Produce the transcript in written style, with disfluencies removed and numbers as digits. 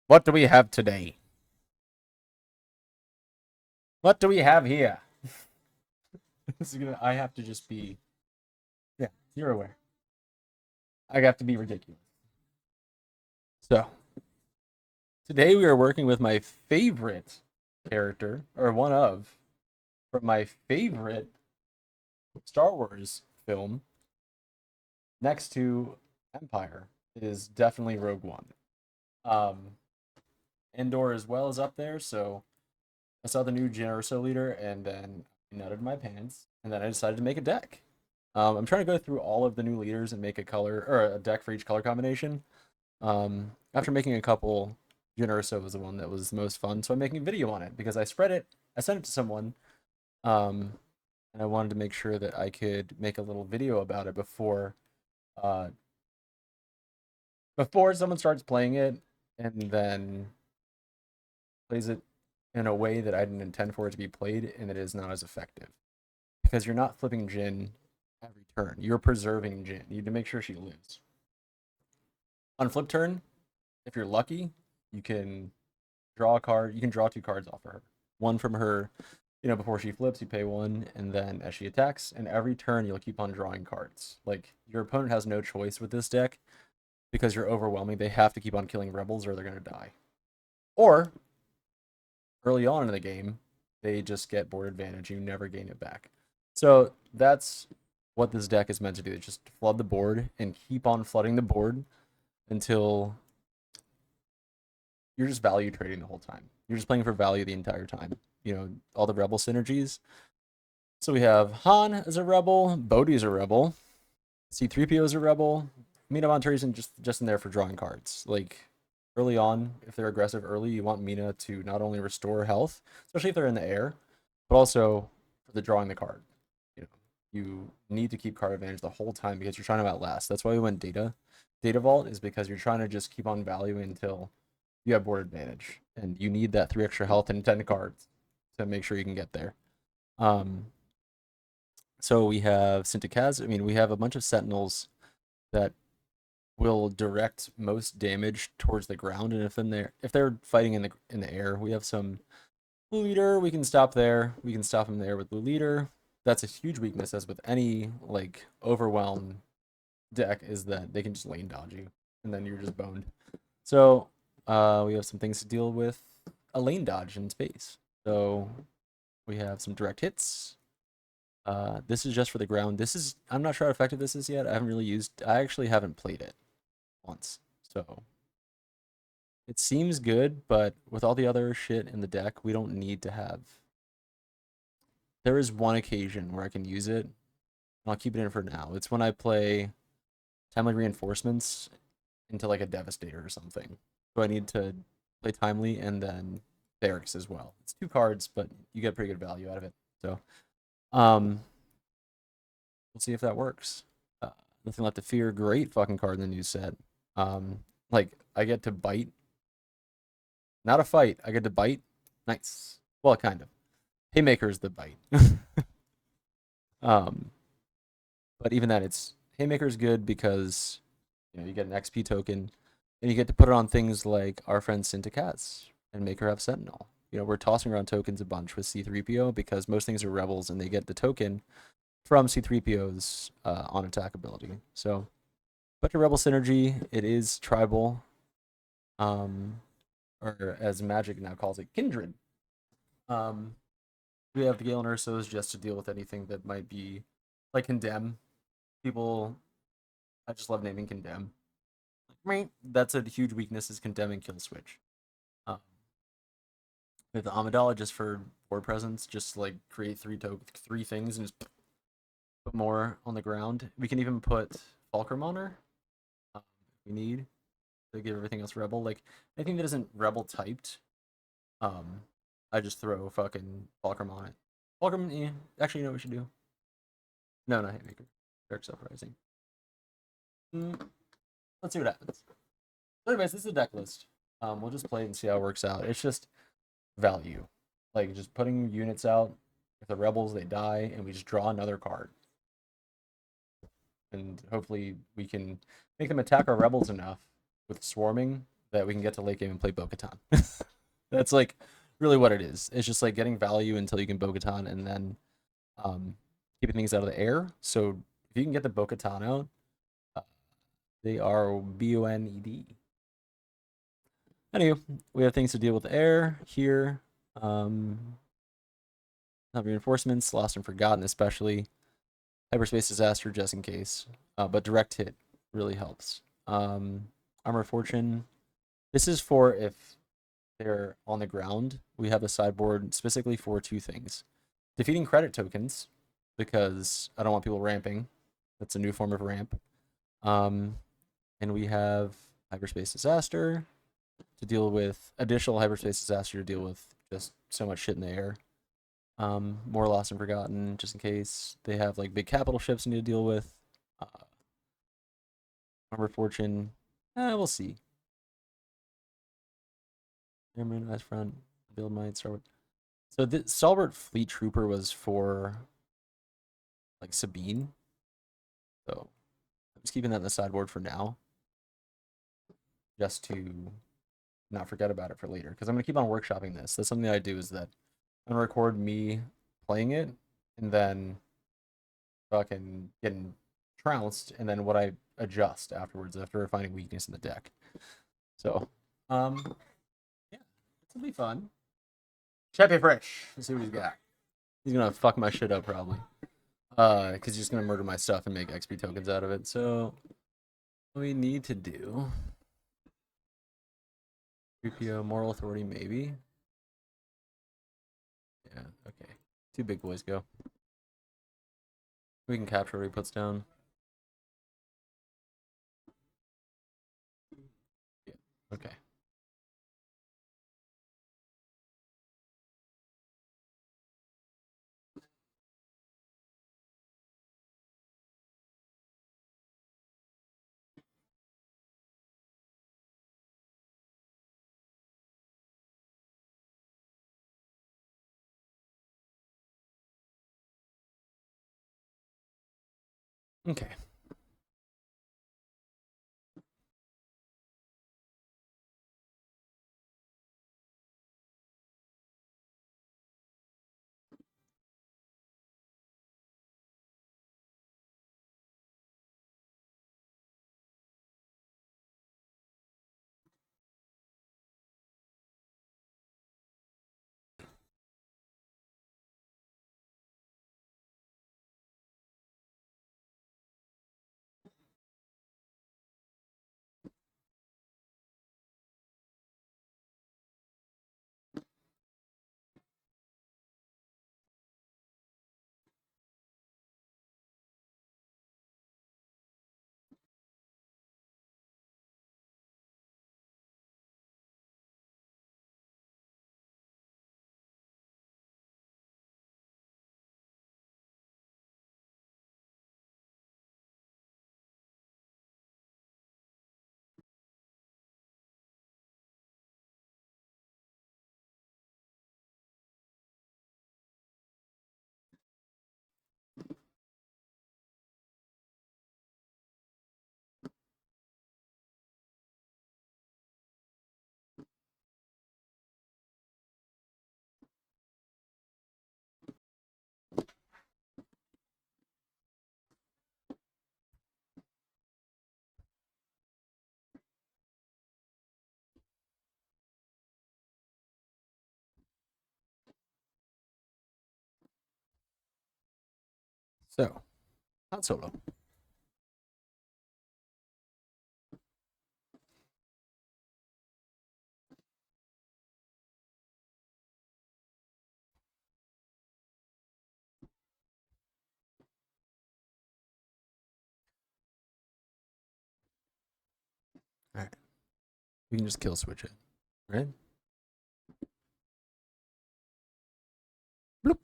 What do we have today? What do we have here? I have to just be. Yeah, you're aware. I have to be ridiculous. So, today we are working with my favorite character, or one of, from my favorite Star Wars film, next to Empire. It is definitely Rogue One. Um, Endor as well is up there, so I saw the new Jyn Erso leader, and then I nutted my pants, and then I decided to make a deck. I'm trying to go through all of the new leaders and make a color or a deck for each color combination. After making a couple, Jyn Erso was the one that was the most fun, so I'm making a video on it because I spread it, I sent it to someone, um, and I wanted to make sure that I could make a little video about it uh, before someone starts playing it, and then plays it in a way that I didn't intend for it to be played, and it is not as effective because you're not flipping Jyn every turn. You're preserving Jyn. You need to make sure she lives. On flip turn, if you're lucky, you can draw a card. You can draw two cards off of her. One from her, before she flips, you pay one, and then as she attacks, and every turn you'll keep on drawing cards. Like your opponent has no choice with this deck because you're overwhelming. They have to keep on killing rebels or they're gonna die. Or early on in the game, they just get board advantage. You never gain it back. So that's what this deck is meant to do. It's just flood the board and keep on flooding the board until you're just value trading the whole time. You're just playing for value the entire time. All the rebel synergies. So we have Han as a rebel, Bodhi is a rebel, C3PO is a rebel, Mina Monturi's just in there for drawing cards. Like early on, if they're aggressive early, you want Mina to not only restore health, especially if they're in the air, but also for the drawing the card. You know, you need to keep card advantage the whole time because you're trying to outlast. That's why we went data. Data vault is because you're trying to just keep on valuing until you have board advantage, and you need that 3 extra health and 10 cards to make sure you can get there. Um, so we have Sintikaz. I mean, we have a bunch of Sentinels that will direct most damage towards the ground, and if they're fighting in the air, we have some Blue Leader. We can stop there. We can stop him there with Blue Leader. That's a huge weakness, as with any like overwhelm deck, is that they can just lane dodge you, and then you're just boned. So we have some things to deal with a lane dodge in space. So we have some direct hits. This is just for the ground. I'm not sure how effective this is yet. I actually haven't played it once. So it seems good, but with all the other shit in the deck, we don't need to have. There is one occasion where I can use it, and I'll keep it in for now. It's when I play Timely Reinforcements into like a Devastator or something. So I need to play Timely and then Barracks as well. It's 2 cards, but you get pretty good value out of it. So, um, we'll see if that works. Uh, Nothing Left to Fear, great fucking card in the new set. Like I get to bite, not a fight. I get to bite. Nice. Well, kind of. Haymaker's the bite. um, but even that, it's Haymaker's good because you get an XP token, and you get to put it on things like our friend Sintikaz and make her have Sentinel. We're tossing around tokens a bunch with C3PO because most things are rebels and they get the token from C3PO's on attack ability. So, bunch of rebel synergy. It is tribal, or as Magic now calls it, kindred. Um, we have the Galen Ursos just to deal with anything that might be like condemn. People, I just love naming condemn. That's a huge weakness is condemn and kill switch. Um, with the Amidala just for board presence, just like create three things and just put more on the ground. We can even put Fulcrum on her if we need to give everything else rebel. Like anything that isn't rebel typed, I just throw fucking Fulcrum on it. Fulcrum, actually, you know what we should do? No, not Haymaker. Dark Uprising. Let's see what happens. So anyways, this is a deck list. We'll just play it and see how it works out. It's just value. Like just putting units out. If the rebels they die, and we just draw another card. And hopefully we can make them attack our rebels enough with swarming that we can get to late game and play Bo-Katan. That's like really what it is. It's just like getting value until you can Bo-Katan and then keeping things out of the air. So if you can get the Bo-Katan out, they are BONED. Anyway, we have things to deal with air here. Have reinforcements, lost and forgotten, especially hyperspace disaster, just in case. But direct hit really helps. Armor fortune. This is for if they're on the ground. We have a sideboard specifically for two things: defeating credit tokens, because I don't want people ramping. That's a new form of ramp. And we have hyperspace disaster to deal with, additional hyperspace disaster to deal with just so much shit in the air. More lost and forgotten, just in case they have like big capital ships they need to deal with. Armor fortune, we'll see. Airman, Ice Front, build might start with. So the Stalwart Fleet Trooper was for like Sabine. So I'm just keeping that in the sideboard for now. Just to not forget about it for later. Because I'm gonna keep on workshopping this. That's something that I do, is that I'm gonna record me playing it and then fucking getting trounced, and then what I adjust afterwards after finding weakness in the deck. So yeah, it's gonna be fun. Cheppy Fresh. Let's see what he's got. He's gonna fuck my shit up probably. Because he's just gonna murder my stuff and make XP tokens out of it. So what we need to do, 3PO, moral authority, maybe. Yeah, okay. Two big boys go. We can capture what he puts down. Yeah, okay. Okay. So, Han Solo. All right. We can just kill switch it, right? Bloop.